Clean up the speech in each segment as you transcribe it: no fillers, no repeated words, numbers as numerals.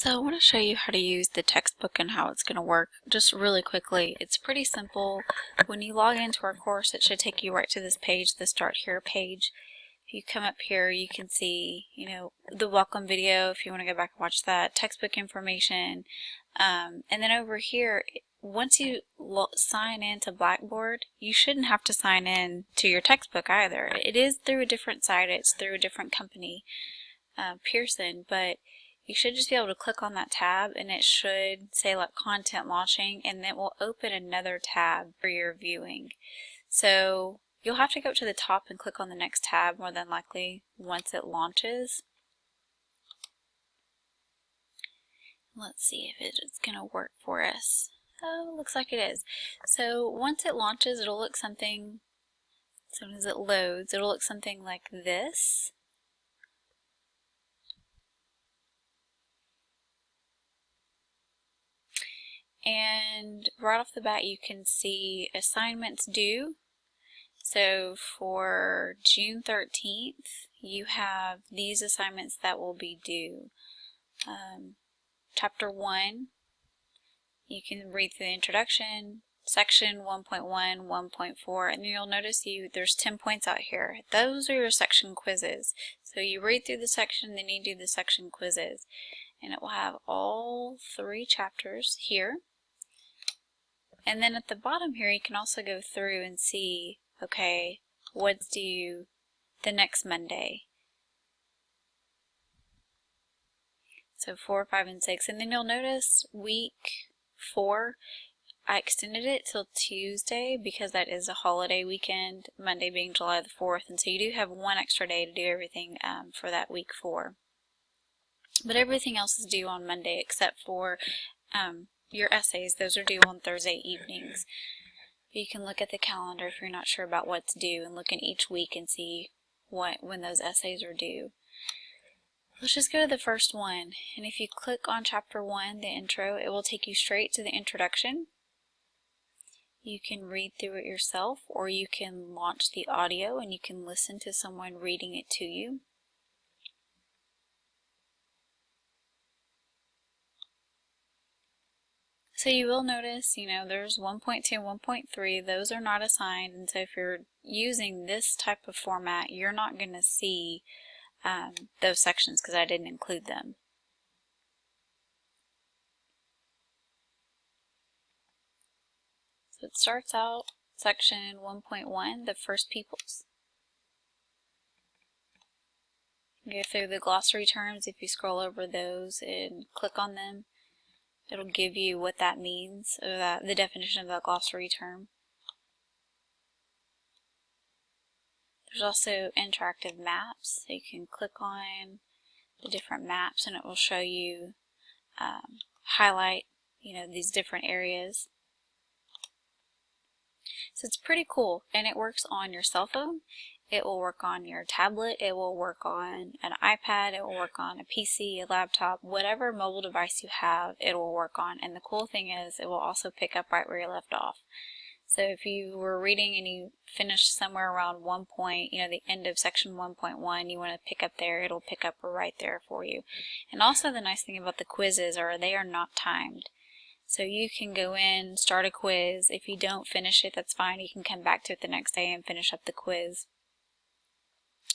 So I want to show you how to use the textbook and how it's going to work just really quickly. It's pretty simple. When you log into our course, it should take you right to this page, the Start Here page. If you come up here, you can see, the welcome video if you want to go back and watch that, textbook information, and then over here, once you sign in to Blackboard, you shouldn't have to sign in to your textbook either. It is through a different site, it's through a different company, Pearson, but you should just be able to click on that tab and it should say like content launching, and then it will open another tab for your viewing. So you'll have to go to the top and click on the next tab more than likely once it launches. Let's see if it's going to work for us. Oh, it looks like it is. So once it launches, it'll look something, as soon as it loads, it'll look something like this. And right off the bat, you can see assignments due. So for June 13th, you have these assignments that will be due. Chapter 1, you can read through the introduction, section 1.1, 1.4, and you'll notice there's 10 points out here. Those are your section quizzes. So you read through the section, then you do the section quizzes. And it will have all 3 chapters here. And then at the bottom here, you can also go through and see, okay, what's due the next Monday. So 4, 5, and 6. And then you'll notice week 4, I extended it till Tuesday because that is a holiday weekend, Monday being July the 4th. And so you do have 1 extra day to do everything for that week 4. But everything else is due on Monday except for your essays. Those are due on Thursday evenings. You can look at the calendar if you're not sure about what's due and look in each week and see when those essays are due. Let's just go to the first one, and if you click on chapter 1, the intro, it will take you straight to the introduction. You can read through it yourself, or you can launch the audio and you can listen to someone reading it to you. So you will notice, there's 1.2 and 1.3, those are not assigned, and so if you're using this type of format, you're not going to see those sections because I didn't include them. So it starts out section 1.1, the first peoples. Go through the glossary terms. If you scroll over those and click on them, it'll give you what that means, or the definition of that glossary term. There's also interactive maps, so you can click on the different maps and it will show you, highlight, these different areas. So it's pretty cool, and it works on your cell phone, it will work on your tablet, it will work on an iPad, it will work on a PC, a laptop, whatever mobile device you have, it will work on. And the cool thing is it will also pick up right where you left off. So if you were reading and you finished somewhere around 1 point, the end of section 1.1, you want to pick up there, it'll pick up right there for you. And also the nice thing about the quizzes are they are not timed. So you can go in, start a quiz. If you don't finish it, that's fine. You can come back to it the next day and finish up the quiz.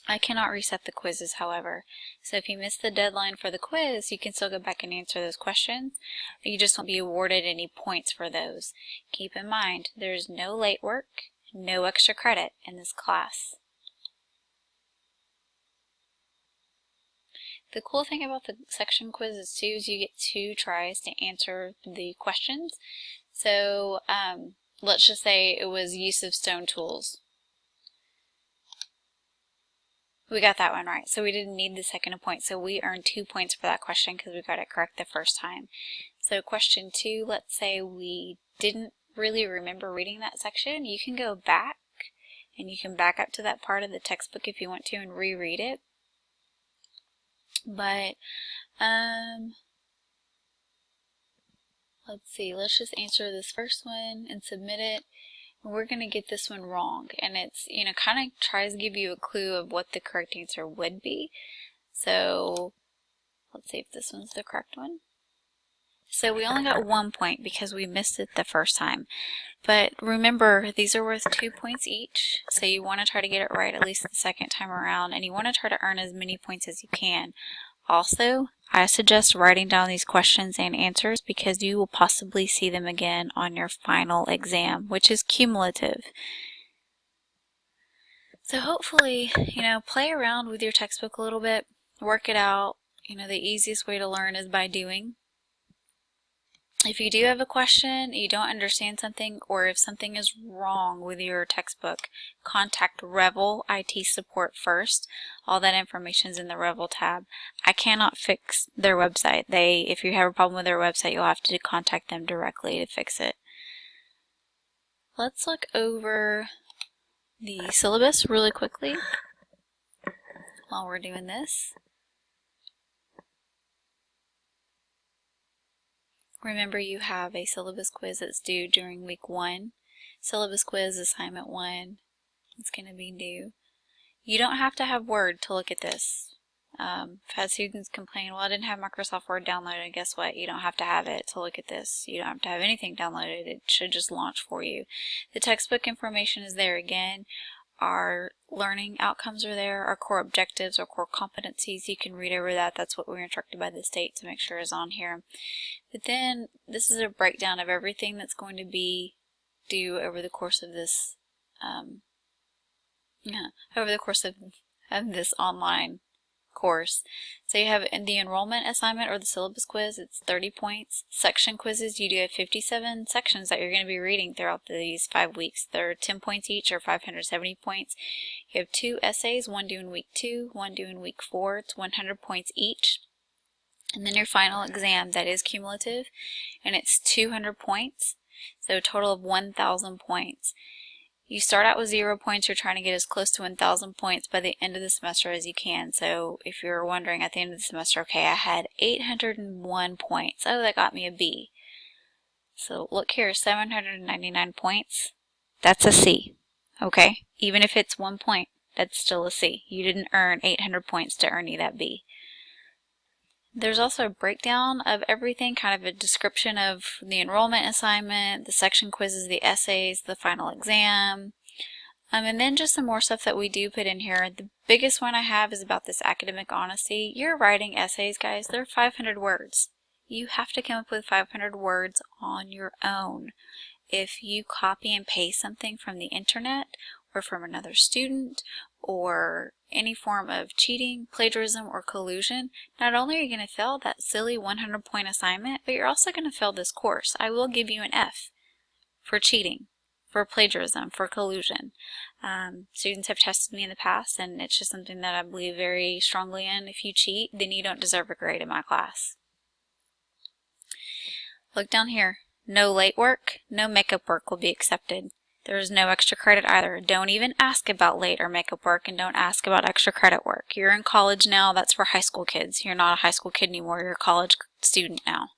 I cannot reset the quizzes, however. So if you miss the deadline for the quiz, you can still go back and answer those questions. You just won't be awarded any points for those. Keep in mind, there's no late work, no extra credit in this class. The cool thing about the section quizzes too is you get 2 tries to answer the questions. So let's just say it was use of stone tools. We got that one right, so we didn't need the second point, so we earned 2 points for that question because we got it correct the first time. So question 2, let's say we didn't really remember reading that section, you can go back and you can back up to that part of the textbook if you want to and reread it. But let's see, let's just answer this first one and submit it. We're going to get this one wrong, and it's, kind of tries to give you a clue of what the correct answer would be. So let's see if this one's the correct one. So we only got 1 point because we missed it the first time. But remember, these are worth 2 points each, so you want to try to get it right at least the second time around, and you want to try to earn as many points as you can. Also, I suggest writing down these questions and answers because you will possibly see them again on your final exam, which is cumulative. So hopefully, play around with your textbook a little bit, work it out. The easiest way to learn is by doing. If you do have a question, you don't understand something, or if something is wrong with your textbook, contact Revel IT support first. All that information is in the Revel tab. I cannot fix their website. If you have a problem with their website, you'll have to contact them directly to fix it. Let's look over the syllabus really quickly while we're doing this. Remember, you have a syllabus quiz that's due during week 1. Syllabus quiz assignment 1 is going to be due. You don't have to have Word to look at this. I've had students complain, well, I didn't have Microsoft Word downloaded, and guess what? You don't have to have it to look at this. You don't have to have anything downloaded. It should just launch for you. The textbook information is there again. Our learning outcomes are there, our core objectives, our core competencies. You can read over that. That's what we're instructed by the state to make sure is on here. But then this is a breakdown of everything that's going to be due over the course of this this online course. So you have in the enrollment assignment or the syllabus quiz, it's 30 points. Section quizzes, you do have 57 sections that you're going to be reading throughout these 5 weeks. They're 10 points each, or 570 points. You have 2 essays, one due in week 2, one due in week 4. It's 100 points each. And then your final exam, that is cumulative, and it's 200 points, so a total of 1,000 points. You start out with 0 points. You're trying to get as close to 1,000 points by the end of the semester as you can. So if you're wondering at the end of the semester, okay, I had 801 points. Oh, that got me a B. So look here, 799 points. That's a C, okay? Even if it's 1 point, that's still a C. You didn't earn 800 points to earn you that B. There's also a breakdown of everything, kind of a description of the enrollment assignment, the section quizzes, the essays, the final exam, and then just some more stuff that we do put in here. The biggest one I have is about this academic honesty. You're writing essays, guys. They're 500 words. You have to come up with 500 words on your own. If you copy and paste something from the internet or from another student or any form of cheating, plagiarism, or collusion, not only are you going to fail that silly 100-point assignment, but you're also going to fail this course. I will give you an F for cheating, for plagiarism, for collusion. Students have tested me in the past, and it's just something that I believe very strongly in. If you cheat, then you don't deserve a grade in my class. Look down here. No late work, no makeup work will be accepted. There's no extra credit either. Don't even ask about late or makeup work, and don't ask about extra credit work. You're in college now. That's for high school kids. You're not a high school kid anymore. You're a college student now.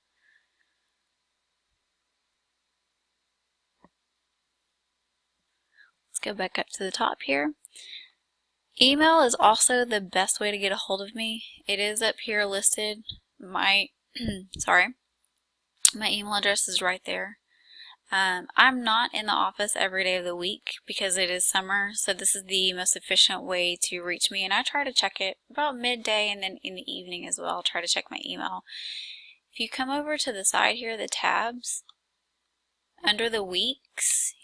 Let's go back up to the top here. Email is also the best way to get a hold of me. It is up here listed. My email address is right there. I'm not in the office every day of the week because it is summer, so this is the most efficient way to reach me, and I try to check it about midday and then in the evening as well. I'll try to check my email. If you come over to the side here, the tabs, under the weeks,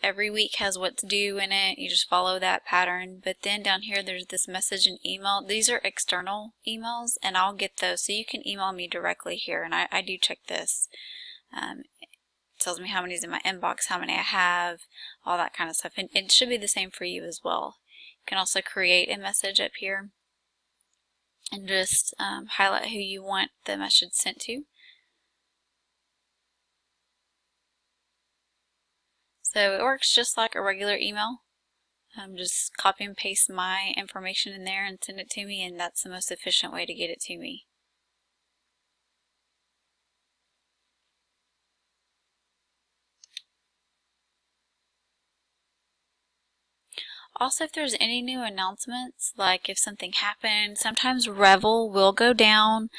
every week has what's due in it. You just follow that pattern. But then down here, there's this message and email. These are external emails, and I'll get those. So you can email me directly here, and I do check this. Tells me how many is in my inbox, how many I have, all that kind of stuff. And it should be the same for you as well. You can also create a message up here and just highlight who you want the message sent to. So it works just like a regular email. Just copy and paste my information in there and send it to me, and that's the most efficient way to get it to me. Also, if there's any new announcements, like if something happened, sometimes Revel will go down.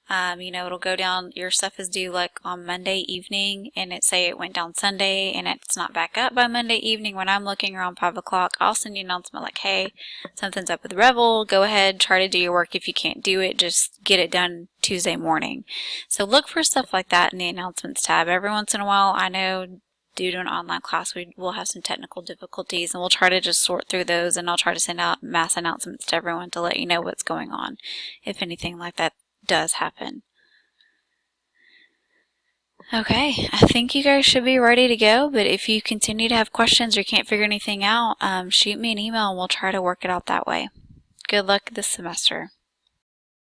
It'll go down, your stuff is due like on Monday evening, and say it went down Sunday and it's not back up by Monday evening. When I'm looking around 5 o'clock, I'll send you an announcement like, hey, something's up with Revel. Go ahead, try to do your work. If you can't do it, just get it done Tuesday morning. So look for stuff like that in the announcements tab. Every once in a while, I know due to an online class, we will have some technical difficulties, and we'll try to just sort through those, and I'll try to send out mass announcements to everyone to let you know what's going on if anything like that does happen. Okay, I think you guys should be ready to go, but if you continue to have questions or can't figure anything out, shoot me an email and we'll try to work it out that way. Good luck this semester.